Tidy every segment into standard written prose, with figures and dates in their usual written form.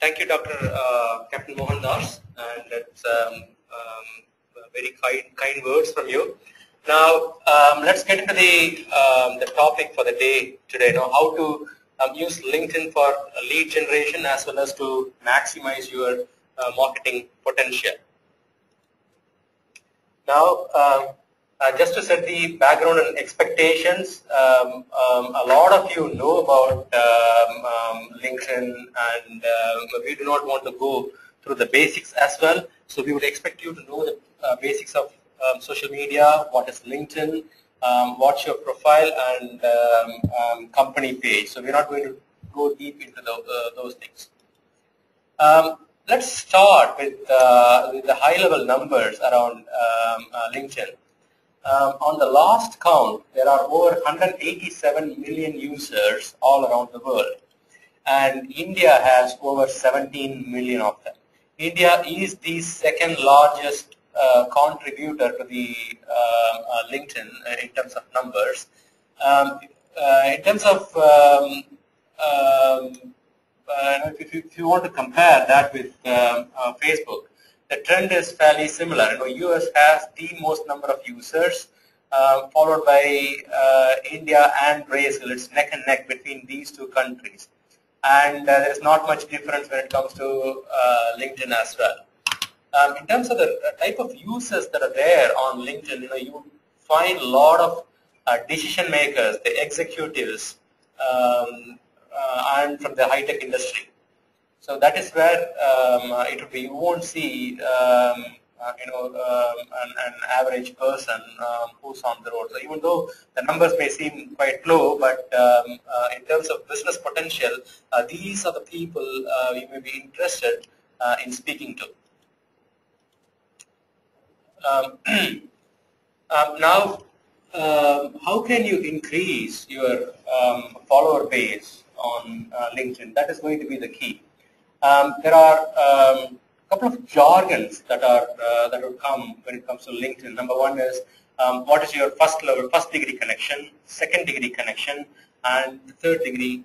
Thank you, Dr. Captain Mohan Das, and it's very kind words from you. Now, let's get into the topic for the day today. Now, how to use LinkedIn for lead generation as well as to maximize your marketing potential. Now, just to set the background and expectations, a lot of you know about LinkedIn, and we do not want to go through the basics as well. So we would expect you to know the basics of social media, what is LinkedIn, what's your profile, and company page. So we're not going to go deep into those things. Let's start with the high-level numbers around LinkedIn. On the last count, there are over 187 million users all around the world, and India has over 17 million of them. India is the second largest contributor to the LinkedIn in terms of numbers. In terms of if you want to compare that with Facebook, the trend is fairly similar. US has the most number of users, followed by India and Brazil. It's neck and neck between these two countries, and there is not much difference when it comes to LinkedIn as well. In terms of the type of users that are there on LinkedIn, you find a lot of decision makers, the executives, and from the high-tech industry. So that is where it would be. You won't see an average person who's on the road. So even though the numbers may seem quite low, but in terms of business potential, these are the people you may be interested in speaking to. Now, how can you increase your follower base on LinkedIn? That is going to be the key. There are a couple of jargons that will come when it comes to LinkedIn. Number one is what is your first degree connection, second degree connection, and third degree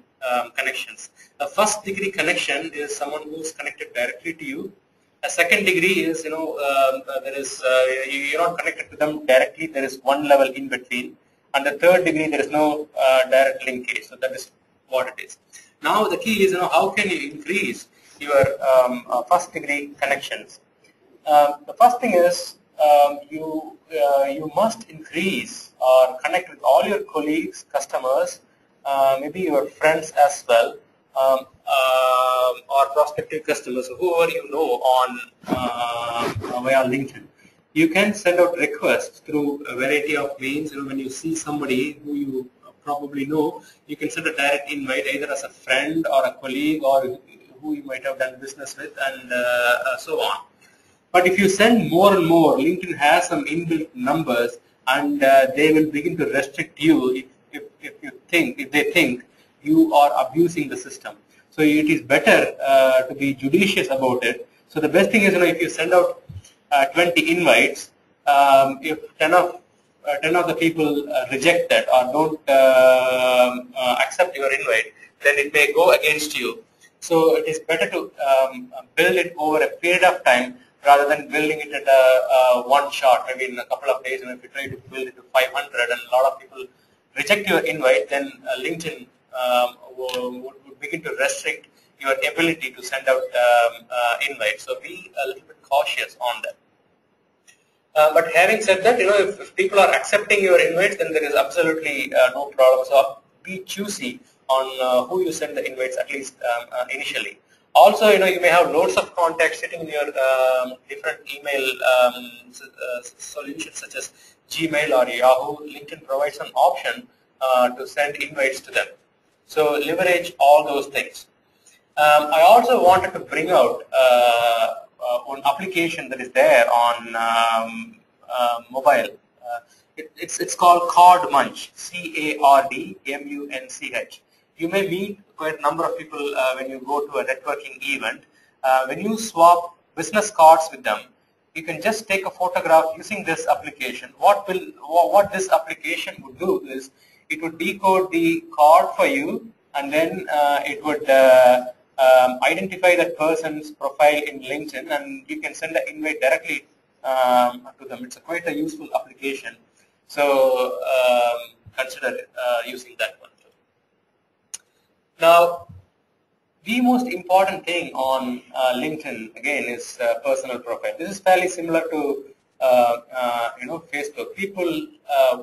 connections. A first degree connection is someone who's connected directly to you. A second degree is there is you're not connected to them directly. There is one level in between, and the third degree there is no direct linkage. So that is what it is. Now the key is how can you increase your first degree connections. The first thing is you must increase or connect with all your colleagues, customers, maybe your friends as well, or prospective customers, whoever you know on via LinkedIn. You can send out requests through a variety of means. When you see somebody who you probably know, you can send a direct invite either as a friend or a colleague or who you might have done business with, and so on. But if you send more and more, LinkedIn has some inbuilt numbers, and they will begin to restrict you if they think you are abusing the system. So it is better to be judicious about it. So the best thing is, if you send out 20 invites, if 10 of the people reject that or don't accept your invite, then it may go against you. So it is better to build it over a period of time rather than building it at a one shot, maybe in a couple of days. And if you try to build it to 500 and a lot of people reject your invite, then LinkedIn would begin to restrict your ability to send out invites. So be a little bit cautious on that. But having said that, if people are accepting your invites, then there is absolutely no problem. So be choosy on who you send the invites, at least initially. Also, you may have loads of contacts sitting in your different email solutions such as Gmail or Yahoo. LinkedIn provides an option to send invites to them. So leverage all those things. I also wanted to bring out one application that is there on mobile. It's called Card Munch, CARDMUNCH. You may meet quite a number of people when you go to a networking event. When you swap business cards with them, you can just take a photograph using this application. What this application would do is it would decode the card for you, and then it would identify that person's profile in LinkedIn, and you can send an invite directly to them. It's quite a useful application. So consider using that one too. Now, the most important thing on LinkedIn again is personal profile. This is fairly similar to Facebook. People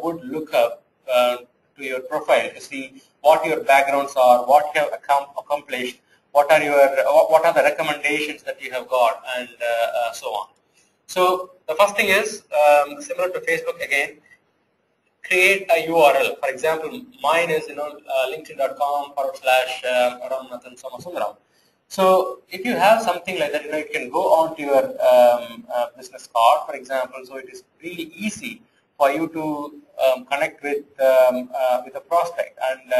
would look up to your profile to see what your backgrounds are, what you have accomplished, what are the recommendations that you have got, and so on. So the first thing is similar to Facebook again. Create a URL. For example, mine is linkedin.com/Ramanathan Somasundaram. So if you have something like that, you can go on to your business card, for example. So it is really easy for you to connect with a prospect, and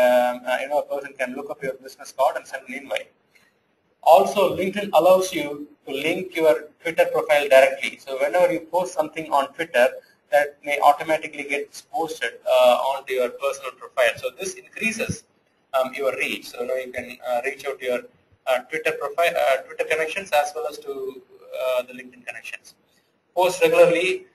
a person can look up your business card and send an invite. Also, LinkedIn allows you to link your Twitter profile directly. So whenever you post something on Twitter, that may automatically get posted onto your personal profile. So this increases your reach. So you can reach out to your Twitter profile, Twitter connections, as well as to the LinkedIn connections. Post regularly.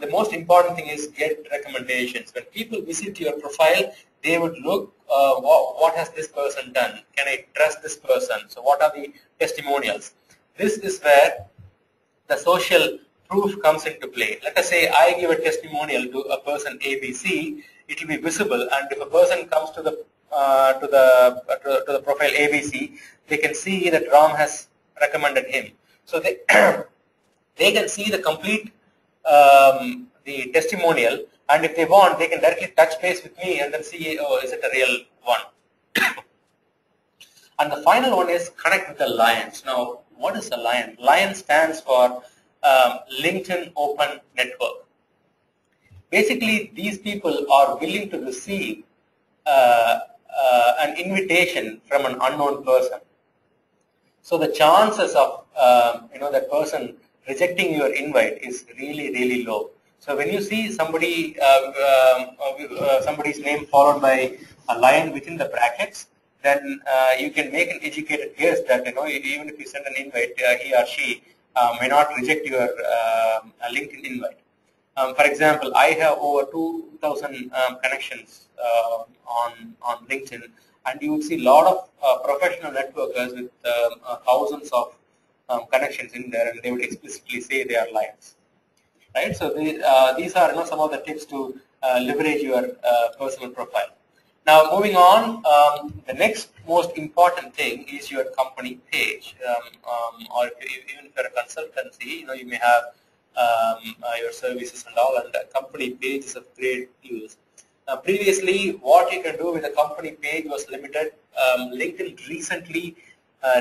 The most important thing is get recommendations. When people visit your profile, they would look, what has this person done? Can I trust this person? So what are the testimonials? This is where the social proof comes into play. Let us say I give a testimonial to a person ABC, it will be visible, and if a person comes to the profile ABC, they can see that Ram has recommended him. So they they can see the complete the testimonial, and if they want, they can directly touch base with me and then see, oh, is it a real one? And the final one is connect with the Lions. Now, what is a Lion? Lion stands for LinkedIn Open Network. Basically, these people are willing to receive an invitation from an unknown person. So the chances of that person rejecting your invite is really, really low. So when you see somebody somebody's name followed by a lion within the brackets, then you can make an educated guess that even if you send an invite, he or she may not reject your LinkedIn invite. For example, I have over 2,000 connections on LinkedIn, and you would see a lot of professional networkers with thousands of connections in there, and they would explicitly say they are lions. Right? So these are some of the tips to leverage your personal profile. Now, moving on, the next most important thing is your company page. Or even if you're a consultancy, you may have your services and all, and the company page is of great use. Previously, what you can do with a company page was limited. LinkedIn recently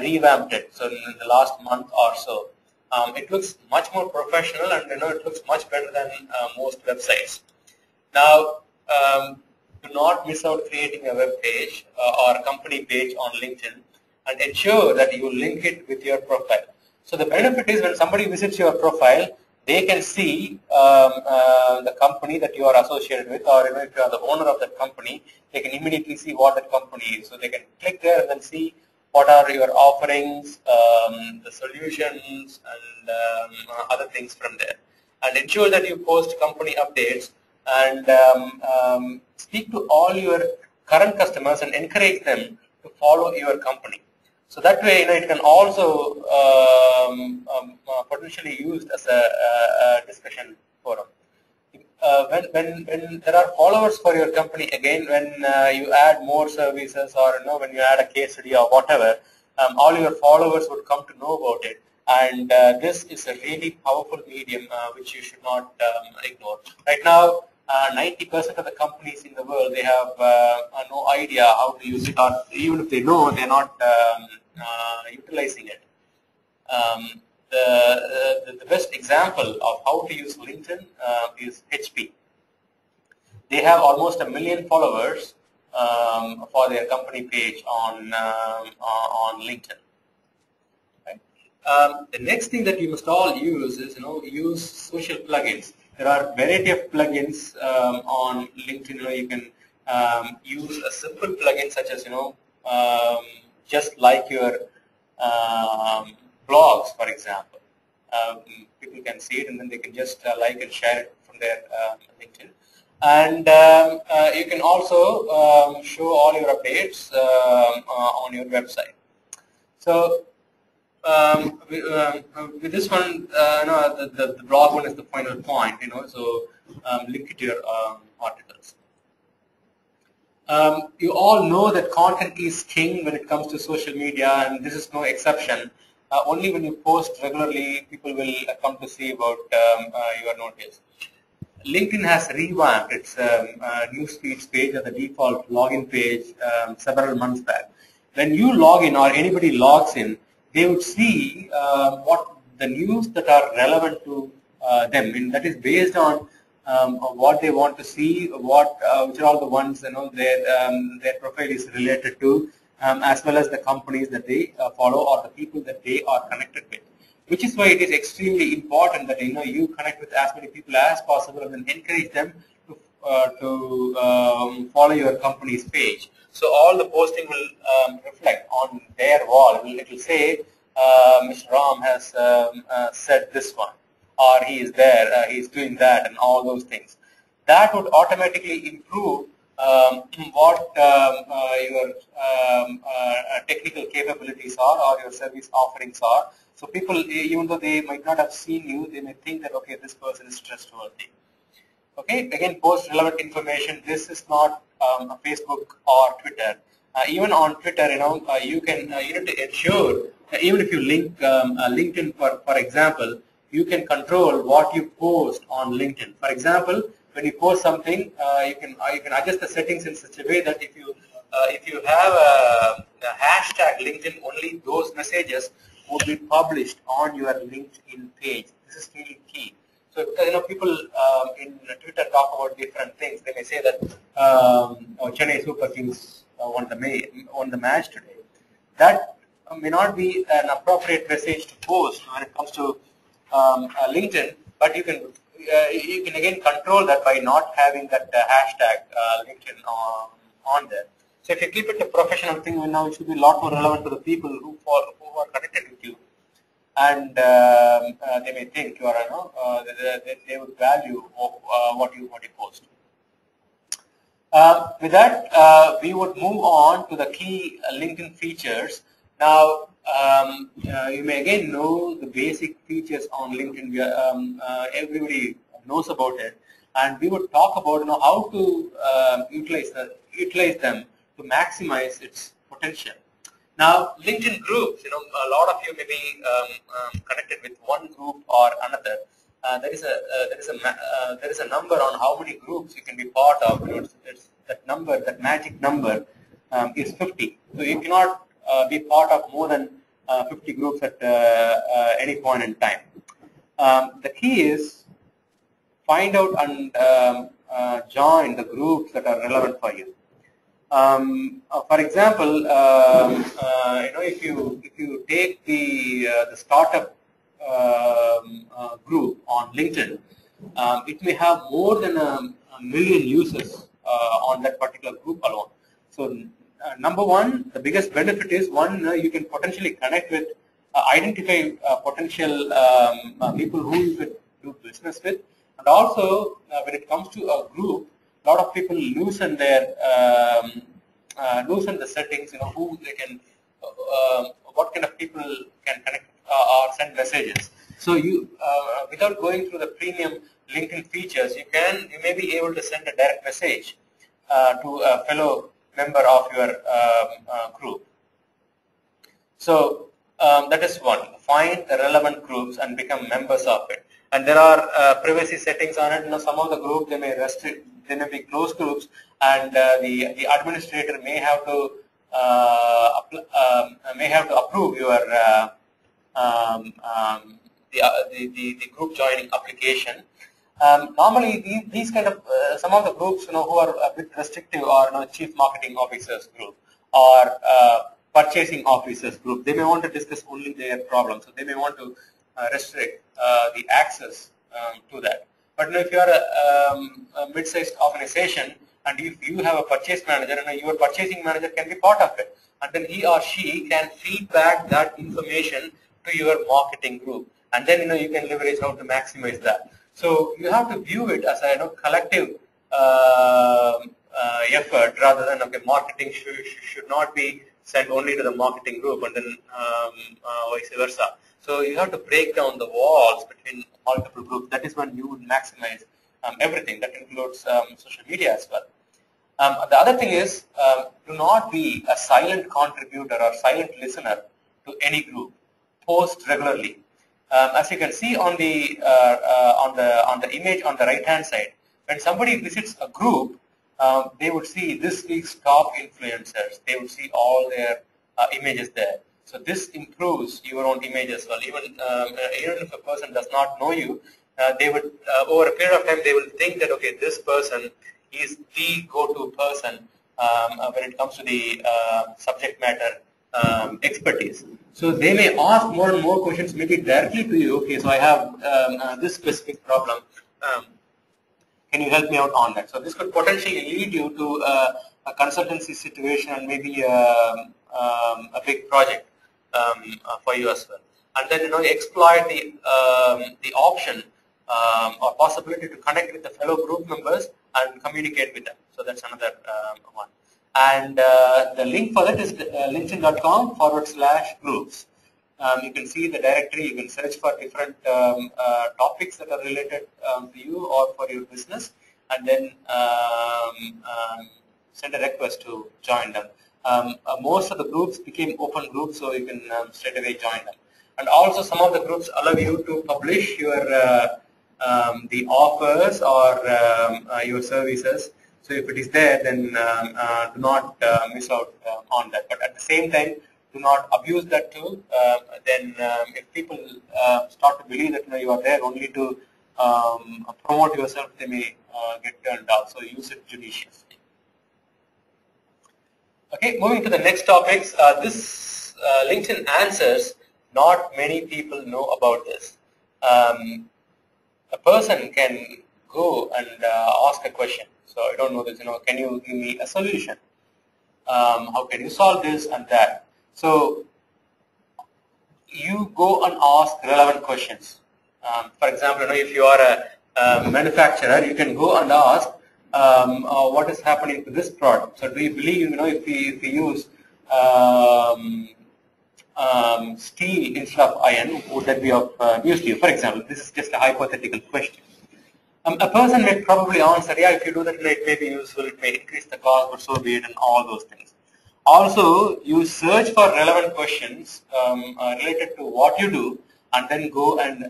revamped it, so in the last month or so. It looks much more professional, and it looks much better than most websites. Now, do not miss out creating a web page or a company page on LinkedIn, and ensure that you link it with your profile. So the benefit is when somebody visits your profile, they can see the company that you are associated with, or if you are the owner of that company, they can immediately see what that company is. So they can click there and then see what are your offerings, the solutions, and other things from there. And ensure that you post company updates, and speak to all your current customers and encourage them to follow your company. So that way, it can also potentially used as a discussion forum. When there are followers for your company, again, when you add more services, or when you add a case study or whatever, all your followers would come to know about it. And this is a really powerful medium which you should not ignore. Right now, 90% of the companies in the world, they have no idea how to use it, or even if they know, they're not utilizing it. The best example of how to use LinkedIn is HP. They have almost 1 million followers for their company page on LinkedIn. Right? The next thing that you must all use is use social plugins. There are a variety of plugins on LinkedIn. You can use a simple plugin such as just like your blogs, for example. People can see it and then they can just like and share it from their LinkedIn. And you can also show all your updates on your website. So with this one, the blog one is the final point, so link it to your articles. You all know that content is king when it comes to social media, and this is no exception. Only when you post regularly, people will come to see about your notice. LinkedIn has revamped its newsfeeds page as the default login page several months back. When you log in or anybody logs in, they would see what the news that are relevant to them, and that is based on what they want to see, which are all the ones their profile is related to, as well as the companies that they follow or the people that they are connected with. Which is why it is extremely important that you connect with as many people as possible and then encourage them to follow your company's page. So all the posting will reflect on their wall. It will say Mr. Ram has said this one, or he is there, he is doing that, and all those things. That would automatically improve what your technical capabilities are or your service offerings are. So people, even though they might not have seen you, they may think that, okay, this person is trustworthy. Okay, again, post relevant information. This is not Facebook or Twitter. Even on Twitter, you can you need to ensure that even if you link LinkedIn, for example, you can control what you post on LinkedIn. For example, when you post something, you can adjust the settings in such a way that if you have a hashtag LinkedIn, only those messages would be published on your LinkedIn page. This is really key. So people in Twitter talk about different things. They may say that Chennai Super Kings won the match today. That may not be an appropriate message to post when it comes to LinkedIn, but you can again control that by not having that hashtag LinkedIn on there. So if you keep it a professional thing, now it should be a lot more relevant to the people who are connected with you, and they may think you are, they would value what you post. With that, we would move on to the key LinkedIn features. Now, you may again know the basic features on LinkedIn. Everybody knows about it, and we would talk about how to utilize them to maximize its potential. Now, LinkedIn groups, a lot of you may be connected with one group or another. There is a number on how many groups you can be part of. It's that number, that magic number, is 50. So you cannot be part of more than 50 groups at any point in time. The key is find out and join the groups that are relevant for you. For example, if you take the startup group on LinkedIn, it may have more than a million users on that particular group alone. So number one, the biggest benefit is you can potentially connect with, identify potential people who you could do business with, and also when it comes to a group, a lot of people loosen the settings, who they can, what kind of people can connect or send messages. So you, without going through the premium LinkedIn features, you may be able to send a direct message to a fellow member of your group. So that is one. Find the relevant groups and become members of it. And there are privacy settings on it. Some of the groups, they may restrict, they may be closed groups, and the administrator may have to approve your the group joining application. Normally, these kind of some of the groups, who are a bit restrictive, or chief marketing officers group or purchasing officers group, they may want to discuss only their problems, so they may want to restrict the access to that. But if you are a mid-sized organization and if you have a purchase manager, and your purchasing manager can be part of it, and then he or she can feedback that information to your marketing group, and then you can leverage how to maximize that. So you have to view it as a collective effort, rather than marketing should not be sent only to the marketing group and then vice versa. So you have to break down the walls between multiple groups. That is when you would maximize everything. That includes social media as well. The other thing is, do not be a silent contributor or silent listener to any group. Post regularly. As you can see on the image on the right hand side, when somebody visits a group, they would see this week's top influencers. They would see all their images there. So this improves your own image as well. Even if a person does not know you, they would over a period of time they will think that this person is the go-to person when it comes to the subject matter expertise. So they may ask more and more questions, maybe directly to you. Okay, so I have this specific problem. Can you help me out on that? So this could potentially lead you to a consultancy situation and maybe a big project for you as well. And then exploit the option or possibility to connect with the fellow group members and communicate with them. So that's another one. And the link for that is linkedin.com/groups. You can see the directory. You can search for different topics that are related to you or for your business, and then send a request to join them. Most of the groups became open groups, so you can straight away join them. And also, some of the groups allow you to publish your the offers or your services. So if it is there, then do not miss out on that. But at the same time, do not abuse that too. Then if people start to believe that you are there only to promote yourself, they may get turned off. So use it judiciously. Okay, moving to the next topics. This LinkedIn answers. Not many people know about this. A person can go and ask a question. So I don't know this. Can you give me a solution? How can you solve this and that? So you go and ask relevant questions. For example, if you are a manufacturer, you can go and ask what is happening to this product. So do you believe if we use steel instead of iron, would that be of use to you? For example, this is just a hypothetical question. A person may probably answer, yeah, if you do that, it may be useful, it may increase the cost, but so be it, and all those things. Also, you search for relevant questions related to what you do, and then go and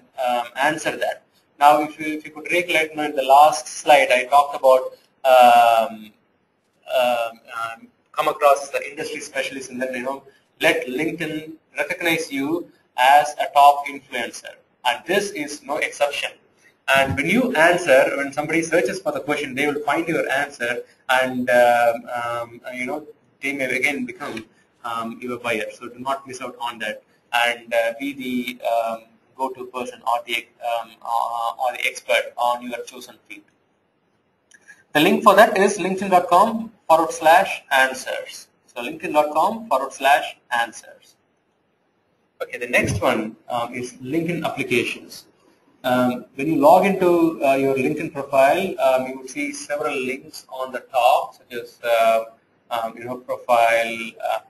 answer that. Now, if you could recollect, in the last slide, I talked about come across the industry specialist, and then let LinkedIn recognize you as a top influencer, and this is no exception. And when you answer, when somebody searches for the question, they will find your answer, and they may again become your buyer. So do not miss out on that, and be the go-to person or the expert on your chosen field. The link for that is linkedin.com/answers. So linkedin.com/answers. Okay, the next one is LinkedIn applications. When you log into your LinkedIn profile, you will see several links on the top, such as profile,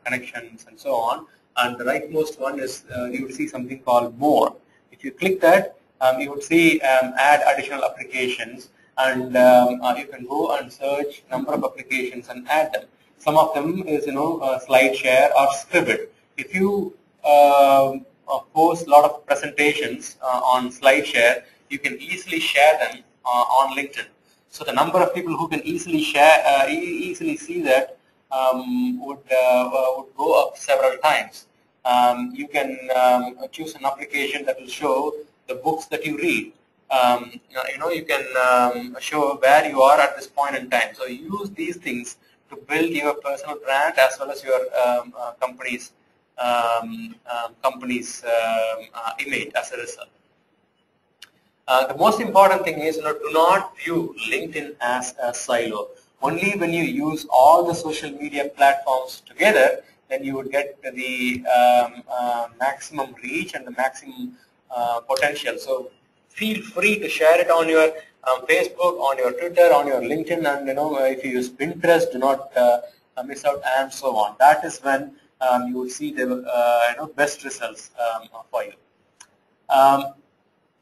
connections, and so on. And the rightmost one is you would see something called More. If you click that, you would see add additional applications, and you can go and search number of applications and add them. Some of them is SlideShare or Scribd. If you post a lot of presentations on SlideShare, you can easily share them on LinkedIn. So the number of people who can easily share, easily see that would go up several times. You can choose an application that will show the books that you read. You can show where you are at this point in time. So use these things to build your personal brand as well as your company's image as a result. The most important thing is do not view LinkedIn as a silo. Only when you use all the social media platforms together, then you would get the maximum reach and the maximum potential. So feel free to share it on your Facebook, on your Twitter, on your LinkedIn, and if you use Pinterest, do not miss out, and so on. That is when you will see the best results for you.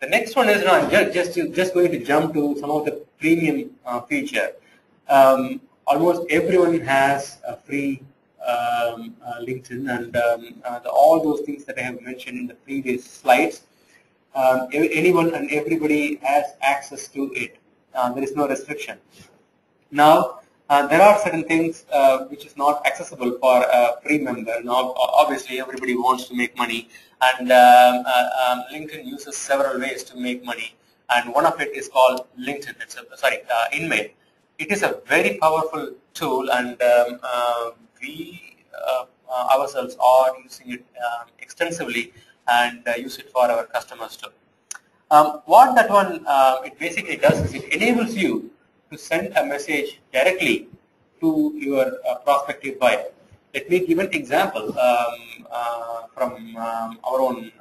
The next one is I'm just going to jump to some of the premium feature. Almost everyone has a free LinkedIn, and all those things that I have mentioned in the previous slides. Anyone and everybody has access to it. There is no restriction. Now, there are certain things which is not accessible for a free member. Now, obviously, everybody wants to make money, and LinkedIn uses several ways to make money. And one of it is called LinkedIn. InMail. It is a very powerful tool, and we ourselves are using it extensively and use it for our customers too. What that one it basically does is it enables you to send a message directly to your prospective buyer. Let me give an example from our own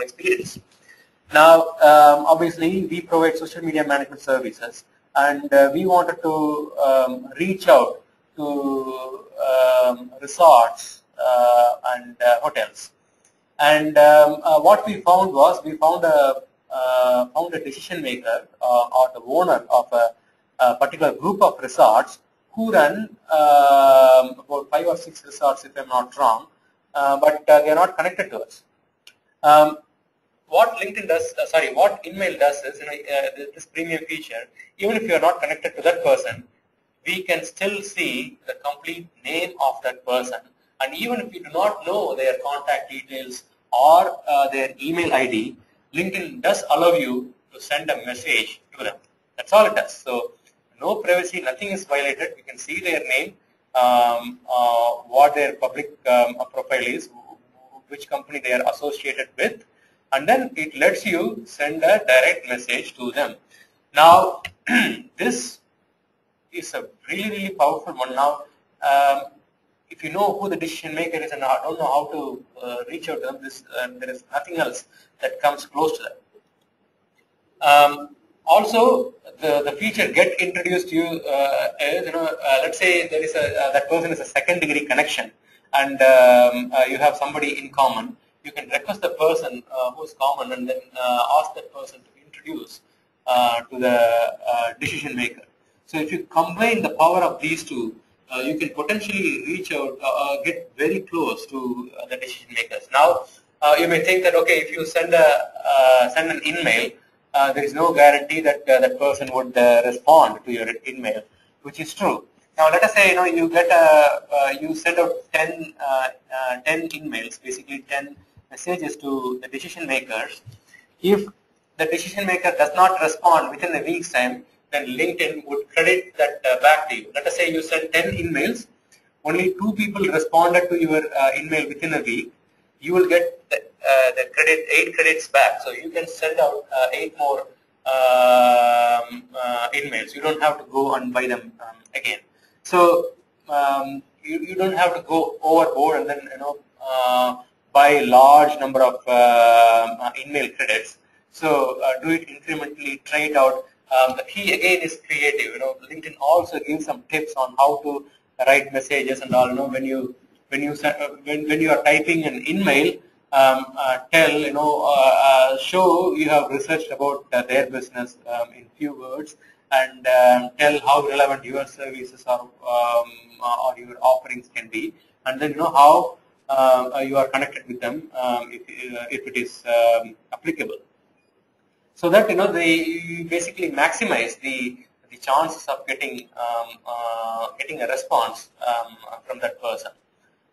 experience. Now, obviously, we provide social media management services, and we wanted to reach out to resorts and hotels. And what we found was we found a decision maker or the owner of a particular group of resorts who run about 5 or 6 resorts, if I'm not wrong, but they are not connected to us. What LinkedIn does, what InMail does is, this premium feature, even if you are not connected to that person, we can still see the complete name of that person. And even if you do not know their contact details or their email ID, LinkedIn does allow you to send a message to them. That's all it does. So no privacy, nothing is violated. You can see their name, what their public profile is, which company they are associated with, and then it lets you send a direct message to them. Now, this is a really, really powerful one. Now, if you know who the decision maker is and don't know how to reach out to them, there is nothing else that comes close to that. Also, the feature Get Introduced to you is, let's say there is that person is a second-degree connection, and you have somebody in common. You can request the person who is common, and then ask that person to introduce to the decision maker. So if you combine the power of these two, you can potentially reach out, get very close to the decision makers. Now, you may think that, okay, if you send an InMail, there is no guarantee that that person would respond to your InMail, which is true. Now, let us say you get you send out 10 InMails, basically 10 messages to the decision makers. If the decision maker does not respond within a week's time, then LinkedIn would credit that back to you. Let us say you sent 10 InMails, only 2 people responded to your InMail within a week. You will get the 8 credits back. So you can send out 8 more InMails. You don't have to go and buy them again. So you don't have to go overboard and then buy a large number of InMail credits. So do it incrementally, try it out. The key again is creative. LinkedIn also gives some tips on how to write messages and all. When you are typing an InMail, show you have researched about their business in few words, and tell how relevant your services or your offerings can be, and then how you are connected with them if it is applicable. So that they basically maximize the chances of getting a response from that person.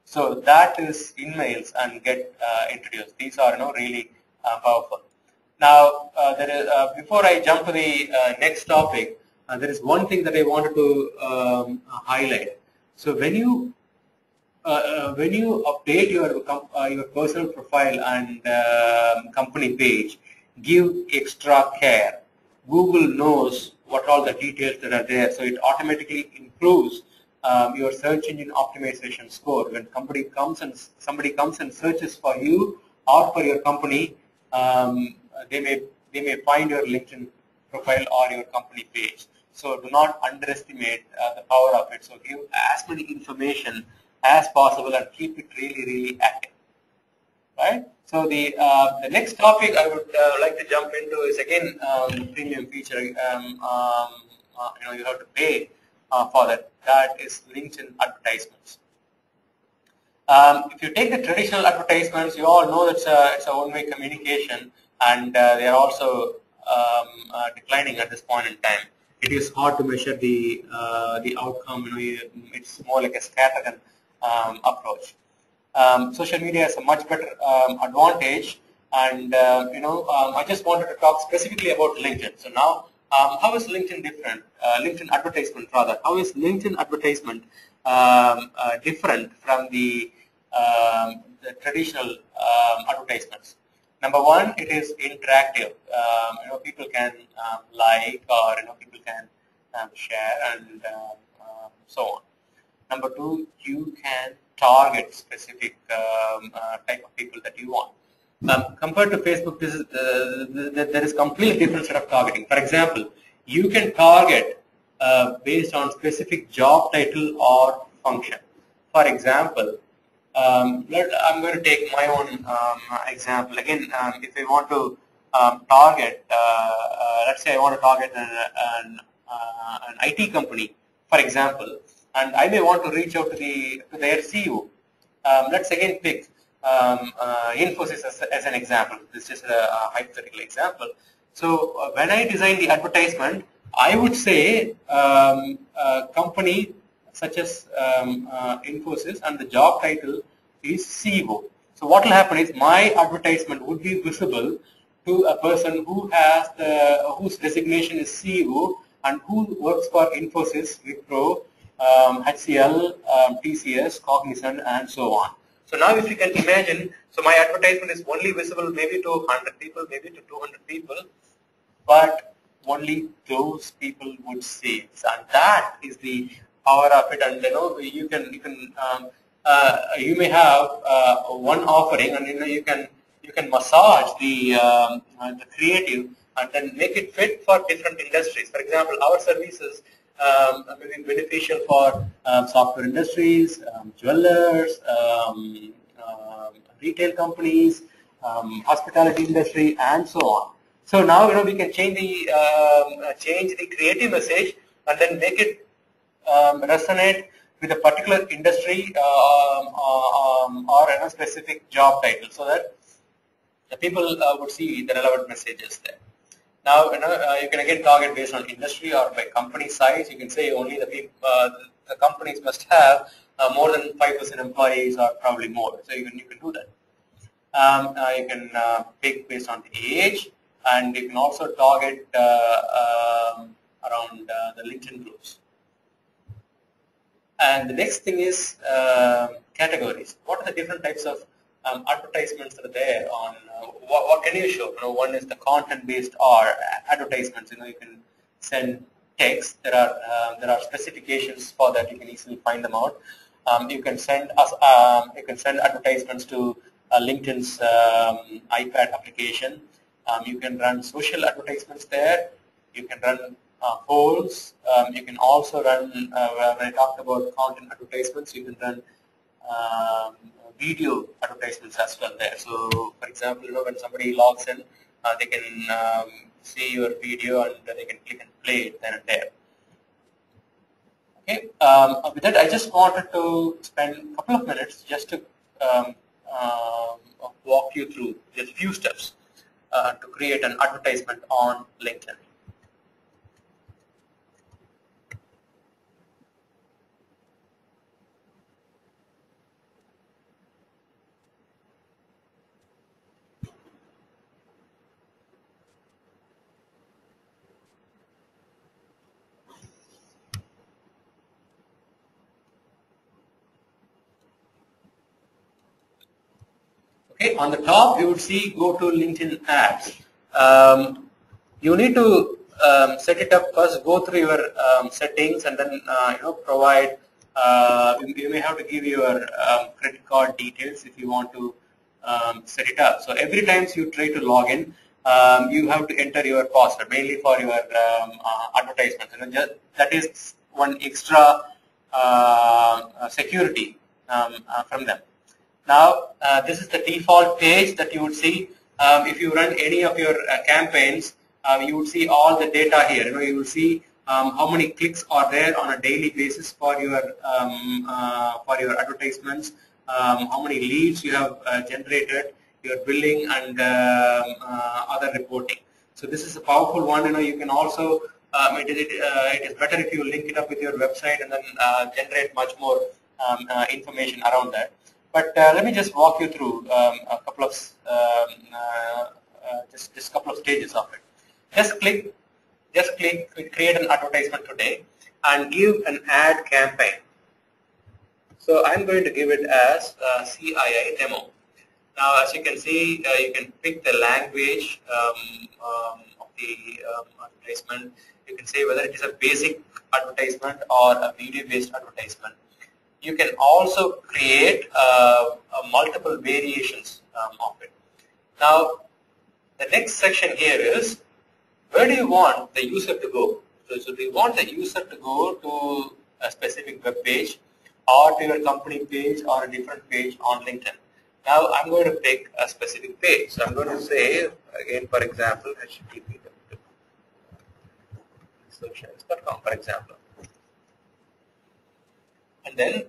So that is InMails and Get Introduced. These are really powerful. Now, before I jump to the next topic, there is one thing that I wanted to highlight. So when you update your personal profile and company page, give extra care. Google knows what all the details that are there, so it automatically improves your search engine optimization score. When somebody comes and searches for you or for your company, they may find your LinkedIn profile or your company page. So do not underestimate the power of it. So give as many information as possible and keep it really active. Right. So the next topic I would like to jump into is again premium feature. You have to pay for that. That is LinkedIn advertisements. If you take the traditional advertisements, you all know it's a one-way communication, and they are also declining at this point in time. It is hard to measure the outcome. It's more like a scattergun approach. Social media has a much better advantage, and I just wanted to talk specifically about LinkedIn. So now, how is LinkedIn different? LinkedIn advertisement rather. How is LinkedIn advertisement different from the traditional advertisements? Number one, it is interactive. People can like, or people can share, and so on. Number two, you can target specific type of people that you want. Compared to Facebook, there is completely different set of targeting. For example, you can target based on specific job title or function. For example, I'm going to take my own example. Again, if I want to target, let's say I want to target an IT company, for example, and I may want to reach out to their CEO. Let's again pick Infosys as an example. This is a hypothetical example. So when I design the advertisement, I would say a company such as Infosys, and the job title is CEO. So what will happen is my advertisement would be visible to a person who has whose designation is CEO and who works for Infosys, Wipro, HCL, TCS, Cognizant, and so on. So now if you can imagine, so my advertisement is only visible maybe to 100 people, maybe to 200 people, but only those people would see it. And that is the power of it. And you may have one offering, and you can massage the creative and then make it fit for different industries. For example, our services may be beneficial for software industries, jewelers, retail companies, hospitality industry, and so on. So now we can change the creative message and then make it resonate with a particular industry or a specific job title, so that the people would see the relevant messages there. Now, you can again target based on industry or by company size. You can say only the companies must have more than 5% employees or probably more. So you can do that. You can pick based on the age, and you can also target around the LinkedIn groups. And the next thing is categories. What are the different types of advertisements that are there on what can you show? One is the content-based or advertisements. You can send text. There are specifications for that. You can easily find them out. You can send advertisements to LinkedIn's iPad application. You can run social advertisements there. You can run polls. You can also run, when I talked about content advertisements, you can run video advertisements as well there. So, for example, when somebody logs in, they can see your video and they can click and play it then and there. Okay. With that, I just wanted to spend a couple of minutes just to walk you through just a few steps to create an advertisement on LinkedIn. Okay, on the top you would see go to LinkedIn ads. You need to set it up first, go through your settings, and then provide you may have to give your credit card details if you want to set it up. So every time you try to log in, you have to enter your password, mainly for your advertisements. And that is one extra security from them. Now, this is the default page that you would see. If you run any of your campaigns, you would see all the data here. You will see how many clicks are there on a daily basis for your advertisements, how many leads you have generated, your billing, and other reporting. So this is a powerful one. You can also it is better if you link it up with your website and then generate much more information around that. But let me just walk you through a couple of just couple of stages of it. Just click create an advertisement today and give an ad campaign. So I'm going to give it as CII demo. Now, as you can see, you can pick the language of the advertisement. You can say whether it is a basic advertisement or a video-based advertisement. You can also create multiple variations of it. Now, the next section here is, where do you want the user to go? So do you want the user to go to a specific web page or to your company page or a different page on LinkedIn? Now I'm going to pick a specific page. So I'm going to say, again, for example, http://socials.com, for example. And then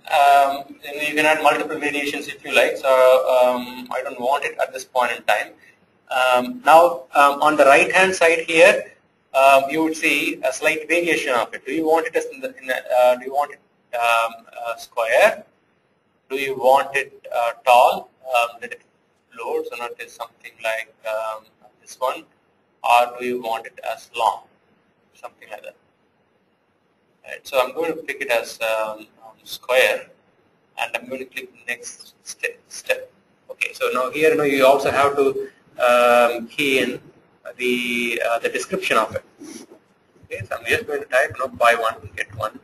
you can add multiple variations if you like. So I don't want it at this point in time. Now on the right hand side here, you would see a slight variation of it. Do you want it as do you want it square? Do you want it tall? Let it load, so not is something like this one, or do you want it as long? Something like that. Right, so I'm going to pick it as square, and I'm going to click next step. Okay, so now here you also have to key in the description of it. Okay, so I'm just going to type buy one get one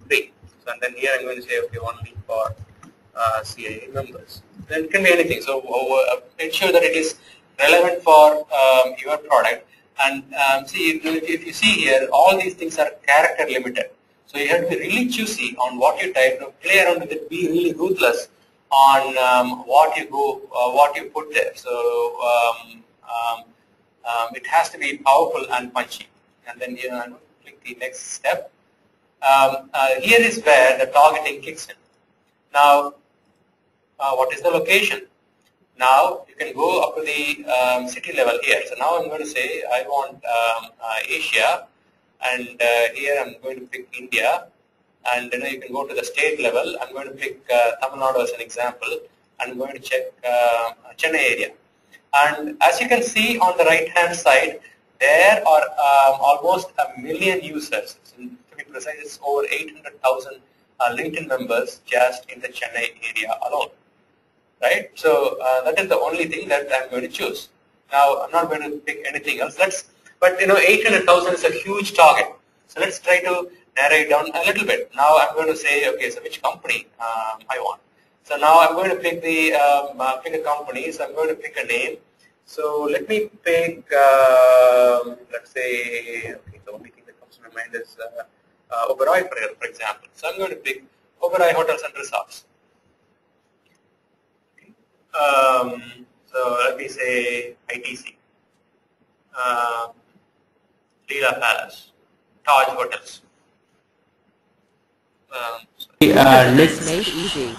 free. So and then here I'm going to say okay, only for CIA members. Then it can be anything. So ensure that it is relevant for your product. And see, if you see here, all these things are character limited. So you have to be really choosy on what you type. Play around with it. Be really ruthless on what you put there. So it has to be powerful and punchy. And then click the next step. Here is where the targeting kicks in. Now, what is the location? Now you can go up to the city level here. So now I'm going to say I want Asia, and here I'm going to pick India, and then you can go to the state level. I'm going to pick Tamil Nadu as an example, and I'm going to check Chennai area. And as you can see on the right hand side, there are almost 1 million users. So to be precise, it's over 800,000 LinkedIn members just in the Chennai area alone. Right? So that is the only thing that I'm going to choose. Now I'm not going to pick anything else. But 800,000 is a huge target. So let's try to narrow it down a little bit. Now I'm going to say, okay, so which company I want. So now I'm going to pick the pick a company. So I'm going to pick a name. So let me pick, let's say, okay, the only thing that comes to my mind is Oberoi, for example. So I'm going to pick Oberoi Hotels and Resorts. So let me say ITC, Leela Palace, Taj Hotels. Next. Made easy.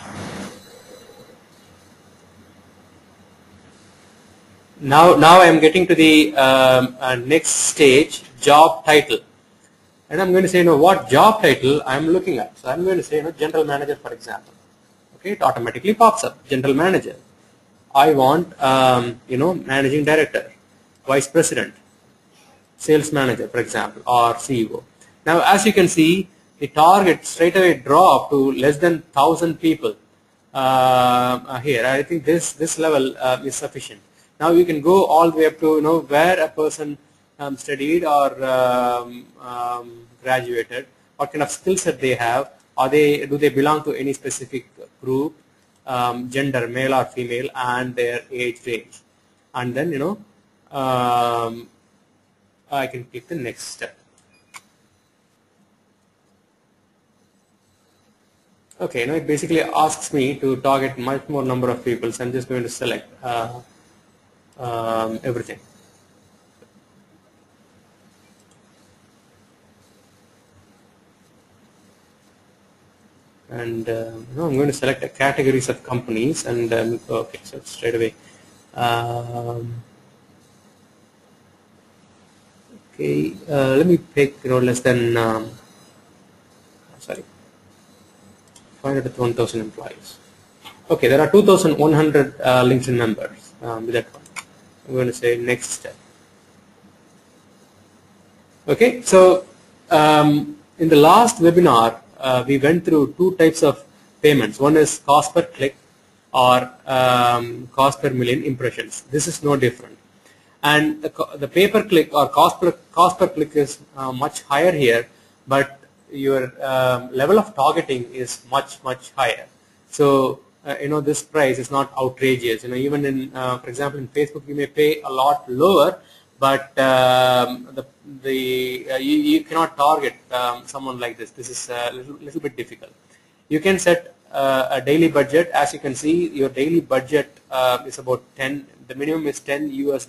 Now I'm getting to the next stage, job title, and I'm going to say what job title I'm looking at. So I'm going to say general manager, for example. Okay, it automatically pops up general manager. I want managing director, vice president, sales manager, for example, or CEO. Now as you can see, the target straight away dropped to less than 1,000 people here. I think this level is sufficient. Now you can go all the way up to where a person studied or graduated, what kind of skill set they have, do they belong to any specific group, gender, male or female, and their age range. And then I can click the next step. Okay, it basically asks me to target much more number of people, so I'm just going to select everything. And I'm going to select the categories of companies, and okay, so straight away. Okay, let me pick less than sorry, 500 to 1,000 employees. Okay, there are 2,100 LinkedIn members with that one. I'm going to say next step. Okay, so in the last webinar, we went through two types of payments. One is cost per click or cost per million impressions. This is no different. And the pay per click or cost per click is much higher here, but your level of targeting is much higher. So this price is not outrageous. Even in for example in Facebook you may pay a lot lower, but you cannot target someone like this. This is a little bit difficult. You can set a daily budget. As you can see, your daily budget is about 10. The minimum is $10 US.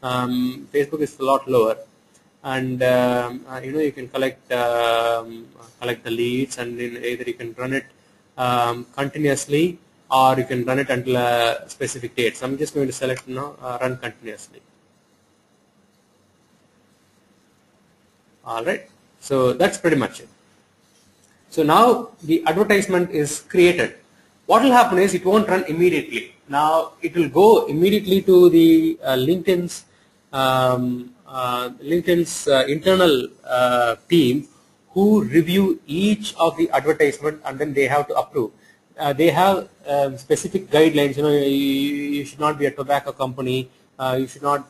Facebook is a lot lower, and you can collect the leads, and then either you can run it continuously or you can run it until a specific date. So I'm just going to select run continuously. All right, so that's pretty much it. So now the advertisement is created. What will happen is it won't run immediately. Now it will go immediately to the LinkedIn's internal team, who review each of the advertisement, and then they have to approve. They have specific guidelines. You should not be a tobacco company. You should not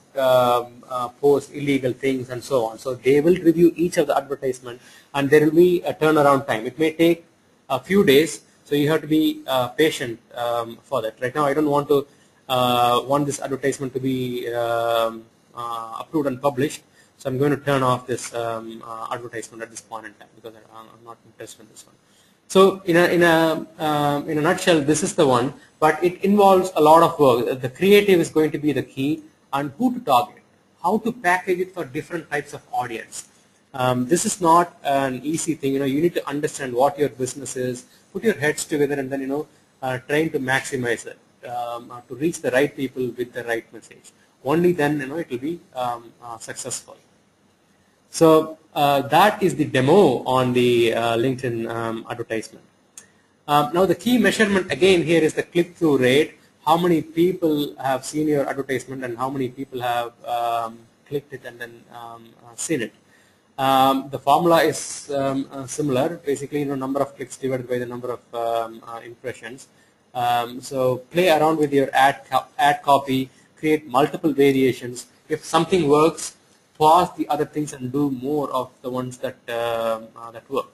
post illegal things and so on. So they will review each of the advertisement, and there will be a turnaround time. It may take a few days, so you have to be patient for that. Right now, I don't want to want this advertisement to be approved and published, so I'm going to turn off this advertisement at this point in time, because I'm not interested in this one. So in a nutshell, this is the one, but it involves a lot of work. The creative is going to be the key, and who to target, how to package it for different types of audience. This is not an easy thing. You need to understand what your business is, put your heads together, and then trying to maximize it to reach the right people with the right message. Only then it will be successful. So that is the demo on the LinkedIn advertisement. Now the key measurement again here is the click-through rate. How many people have seen your advertisement and how many people have clicked it and then seen it. The formula is similar. Basically, number of clicks divided by the number of impressions. So play around with your ad copy. Create multiple variations. If something works, pause the other things and do more of the ones that work.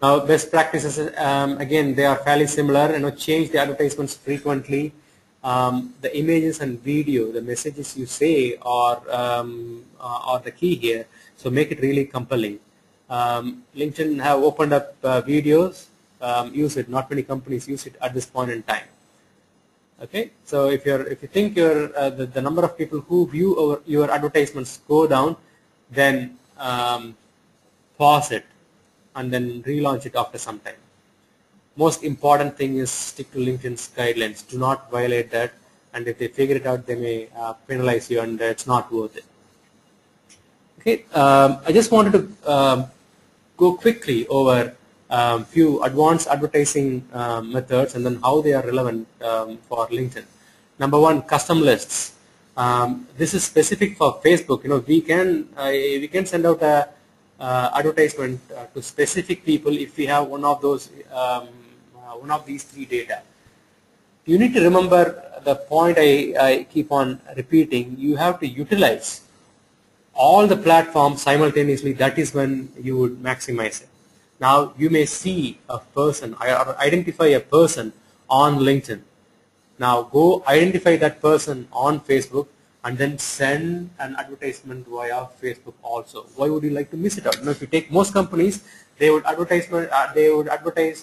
Now, best practices, again, they are fairly similar. Change the advertisements frequently. The images and video, the messages you say are the key here. So make it really compelling. LinkedIn have opened up videos. Use it. Not many companies use it at this point in time. Okay, so if you think the number of people who view your advertisements go down, then pause it and then relaunch it after some time. Most important thing is stick to LinkedIn's guidelines. Do not violate that, and if they figure it out, they may penalize you, and it's not worth it. Okay, I just wanted to go quickly over few advanced advertising methods and then how they are relevant for LinkedIn. Number one, custom lists. This is specific for Facebook. We can send out a advertisement to specific people if we have one of these three data. You need to remember the point I keep on repeating. You have to utilize all the platforms simultaneously. That is when you would maximize it. Now you may see a person or identify a person on LinkedIn. Now go identify that person on Facebook and then send an advertisement via Facebook also. Why would you like to miss it out? If you take most companies, they would advertise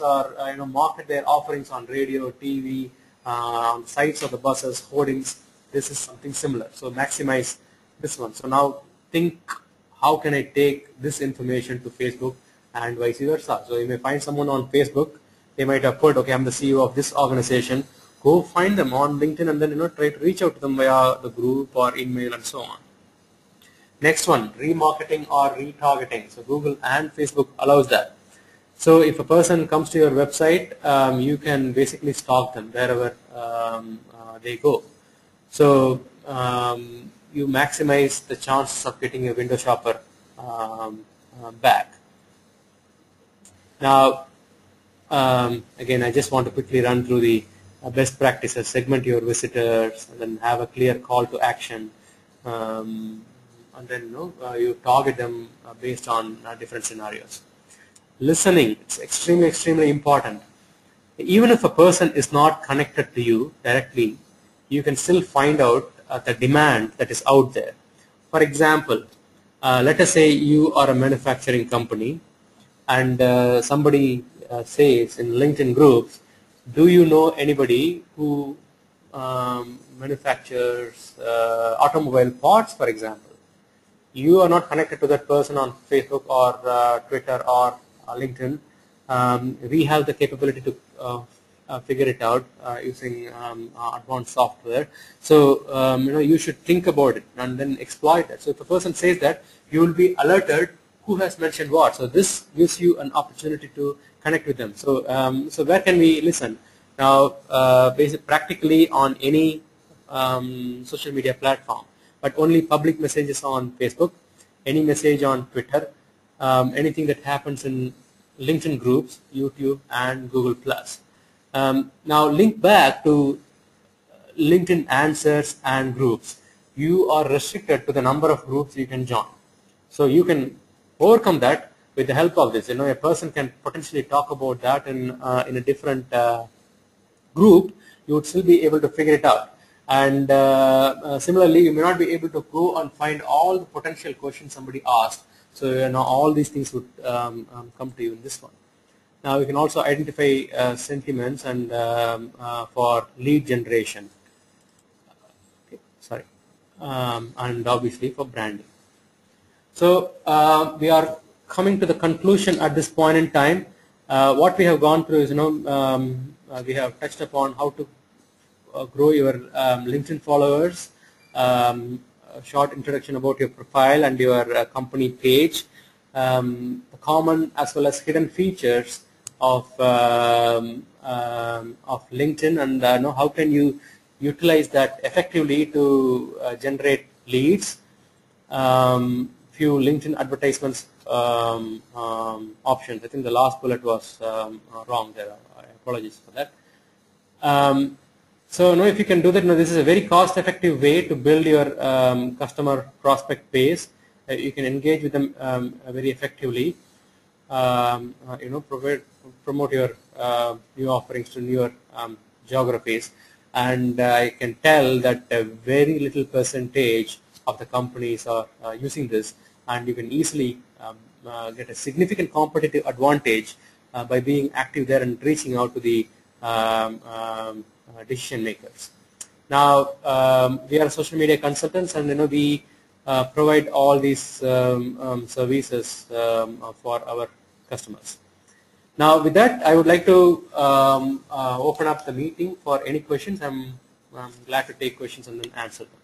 or market their offerings on radio, TV, on sites of the buses, hoardings. This is something similar. So Maximise this one. So now think, how can I take this information to Facebook and vice versa? So you may find someone on Facebook. They might have put, okay, I'm the CEO of this organization. Go find them on LinkedIn and then try to reach out to them via the group or email and so on. Next one, remarketing or retargeting. So Google and Facebook allows that. So if a person comes to your website, you can basically stalk them wherever they go. So you maximize the chances of getting a window shopper back. Now, again, I just want to quickly run through the best practices. Segment your visitors, and then have a clear call to action, and then you target them based on different scenarios. Listening, it's extremely important. Even if a person is not connected to you directly, you can still find out the demand that is out there. For example, let us say you are a manufacturing company, and somebody says in LinkedIn groups, do you know anybody who manufactures automobile parts, for example? You are not connected to that person on Facebook or Twitter or LinkedIn. We have the capability to figure it out using advanced software. So you should think about it and then exploit it. So if a person says that, you will be alerted who has mentioned what. So this gives you an opportunity to connect with them. So so where can we listen? Now, practically on any social media platform, but only public messages on Facebook, any message on Twitter, anything that happens in LinkedIn groups, YouTube, and Google+. Now link back to LinkedIn answers and groups. You are restricted to the number of groups you can join. So you can overcome that with the help of this. A person can potentially talk about that in a different group. You would still be able to figure it out. And similarly, you may not be able to go and find all the potential questions somebody asked. So all these things would come to you in this one. Now you can also identify sentiments and for lead generation. Okay, sorry, and obviously for branding. So we are coming to the conclusion at this point in time. What we have gone through is we have touched upon how to grow your LinkedIn followers, a short introduction about your profile and your company page, the common as well as hidden features of LinkedIn, and how can you utilize that effectively to generate leads. Few LinkedIn advertisements options. I think the last bullet was wrong there. I apologize for that. So if you can do that, this is a very cost-effective way to build your customer prospect base. You can engage with them very effectively. Promote your new offerings to newer geographies, and I can tell that a very little percentage of the companies are using this, and you can easily get a significant competitive advantage by being active there and reaching out to the decision makers. Now we are social media consultants, and we provide all these services for our customers. Now with that, I would like to open up the meeting for any questions. I'm glad to take questions and then answer them.